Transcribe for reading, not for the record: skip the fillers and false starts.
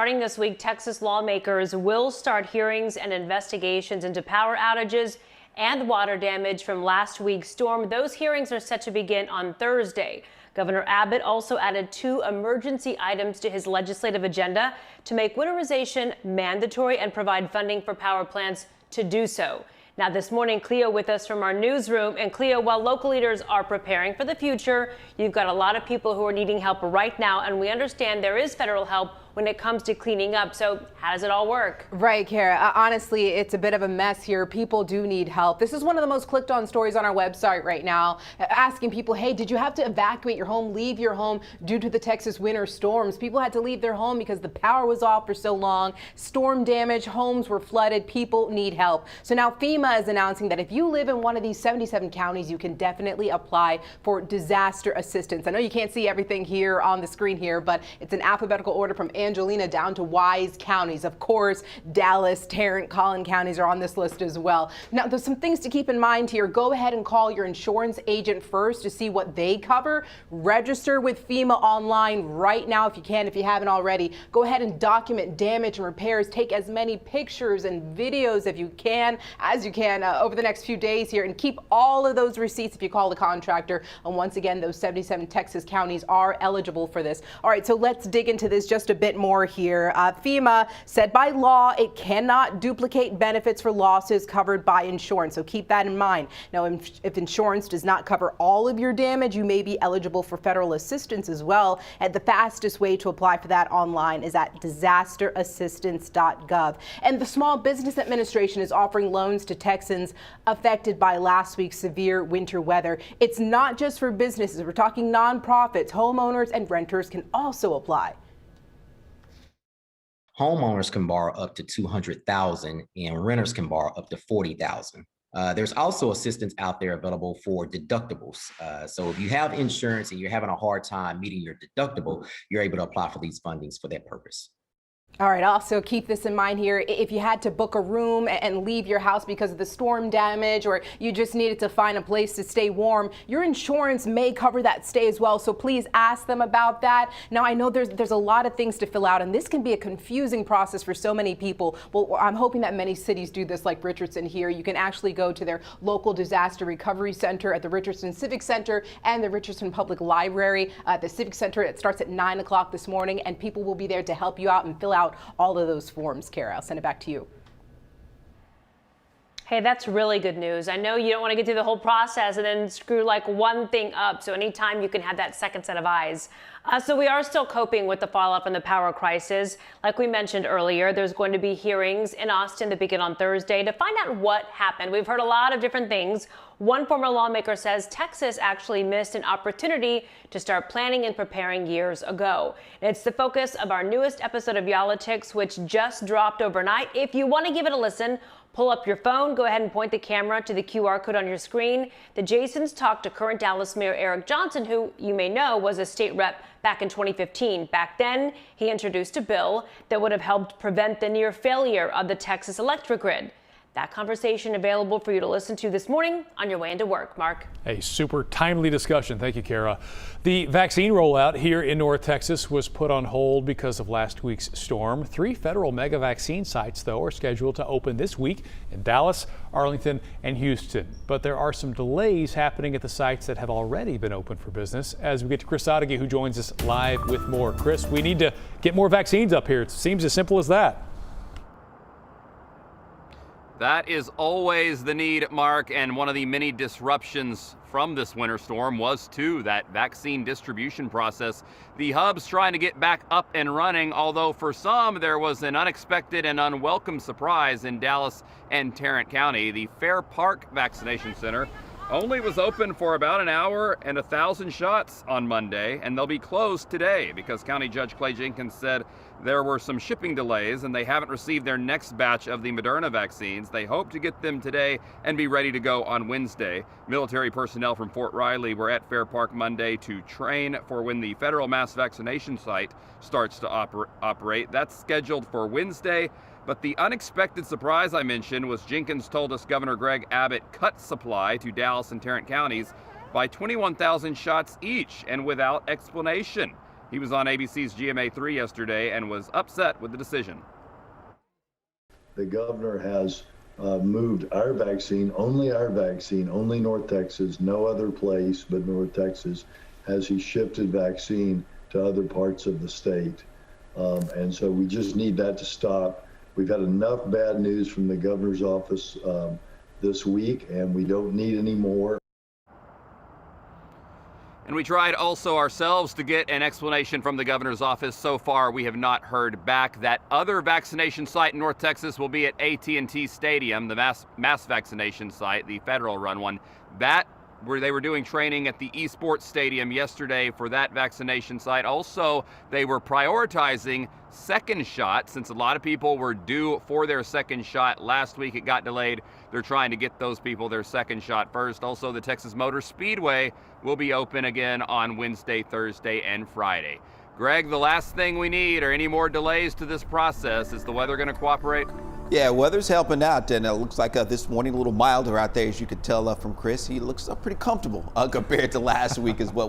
Starting this week, Texas lawmakers will start hearings and investigations into power outages and water damage from last week's storm. Those hearings are set to begin on Thursday. Governor Abbott also added 2 emergency items to his legislative agenda to make winterization mandatory and provide funding for power plants to do so. Now this morning, Cleo with us from our newsroom. And Cleo, while local leaders are preparing for the future, you've got a lot of people who are needing help right now. And we understand there is federal help when it comes to cleaning up. So how does it all work? Right, Kara. Honestly, it's a bit of a mess here. People do need help. This is one of the most clicked on stories on our website right now, asking people, hey, did you have to evacuate your home, leave your home due to the Texas winter storms? People had to leave their home because the power was off for so long. Storm damage, homes were flooded. People need help. So now FEMA is announcing that if you live in one of these 77 counties, you can definitely apply for disaster assistance. I know you can't see everything here on the screen here, but it's an alphabetical order from Angelina down to Wise counties. Of course, Dallas, Tarrant, Collin counties are on this list as well. Now, there's some things to keep in mind here. Go ahead and call your insurance agent first to see what they cover. Register with FEMA online right now if you can, if you haven't already. Go ahead and document damage and repairs. Take as many pictures and videos as you can over the next few days here, and keep all of those receipts if you call the contractor. And once again, those 77 Texas counties are eligible for this. All right, so let's dig into this just a bit more here. FEMA said by law it cannot duplicate benefits for losses covered by insurance, so keep that in mind. Now, if insurance does not cover all of your damage, you may be eligible for federal assistance as well. And the fastest way to apply for that online is at disasterassistance.gov. And the Small Business Administration is offering loans to Texans affected by last week's severe winter weather. It's not just for businesses. We're talking nonprofits, homeowners, and renters can also apply. Homeowners can borrow up to $200,000 and renters can borrow up to $40,000. There's also assistance out there available for deductibles. So if you have insurance and you're having a hard time meeting your deductible, you're able to apply for these fundings for that purpose. All right, also keep this in mind here. If you had to book a room and leave your house because of the storm damage, or you just needed to find a place to stay warm, your insurance may cover that stay as well. So please ask them about that. Now, I know there's a lot of things to fill out, and this can be a confusing process for so many people. Well, I'm hoping that many cities do this like Richardson here. You can actually go to their local disaster recovery center at the Richardson Civic Center and the Richardson Public Library. The Civic Center, it starts at 9 o'clock this morning, and people will be there to help you out and fill out all of those forms. Kara, I'll send it back to you. Hey, that's really good news. I know you don't want to get through the whole process and then screw like one thing up. So anytime you can have that second set of eyes. So we are still coping with the fallout from the power crisis. Like we mentioned earlier, there's going to be hearings in Austin that begin on Thursday to find out what happened. We've heard a lot of different things. One former lawmaker says Texas actually missed an opportunity to start planning and preparing years ago. It's the focus of our newest episode of Y'all-itics, which just dropped overnight. If you want to give it a listen, pull up your phone, go ahead and point the camera to the QR code on your screen. The Jasons talked to current Dallas Mayor Eric Johnson, who you may know was a state rep back in 2015. Back then, he introduced a bill that would have helped prevent the near failure of the Texas electric grid. That conversation available for you to listen to this morning on your way into work. Mark. A super timely discussion. Thank you, Kara. The vaccine rollout here in North Texas was put on hold because of last week's storm. 3 federal mega vaccine sites, though, are scheduled to open this week in Dallas, Arlington, and Houston. But there are some delays happening at the sites that have already been open for business. As we get to Chris Sadeghi, who joins us live with more. Chris, we need to get more vaccines up here. It seems as simple as that. That is always the need, Mark, and one of the many disruptions from this winter storm was, too, that vaccine distribution process. The hub's trying to get back up and running, although for some there was an unexpected and unwelcome surprise in Dallas and Tarrant County. The Fair Park Vaccination Center only was open for about an hour and 1,000 shots on Monday, and they'll be closed today because County Judge Clay Jenkins said there were some shipping delays and they haven't received their next batch of the Moderna vaccines. They hope to get them today and be ready to go on Wednesday. Military personnel from Fort Riley were at Fair Park Monday to train for when the federal mass vaccination site starts to operate. That's scheduled for Wednesday. But the unexpected surprise I mentioned was Jenkins told us Governor Greg Abbott cut supply to Dallas and Tarrant counties by 21,000 shots each and without explanation. He was on ABC's GMA3 yesterday and was upset with the decision. The governor has moved our vaccine, only North Texas, no other place but North Texas, as he shifted vaccine to other parts of the state. And so we just need that to stop. We've had enough bad news from the governor's office this week, and we don't need any more. And we tried also ourselves to get an explanation from the governor's office. So far, we have not heard back. That other vaccination site in North Texas will be at AT&T Stadium, the mass vaccination site, the federal-run one. That where they were doing training at the eSports Stadium yesterday for that vaccination site. Also, they were prioritizing second shots since a lot of people were due for their second shot last week. It got delayed. They're trying to get those people their second shot first. Also, the Texas Motor Speedway will be open again on Wednesday, Thursday, and Friday. Greg, the last thing we need are any more delays to this process. Is the weather going to cooperate? Yeah, weather's helping out, and it looks like this morning a little milder out there, as you could tell from Chris. He looks pretty comfortable compared to last week is what we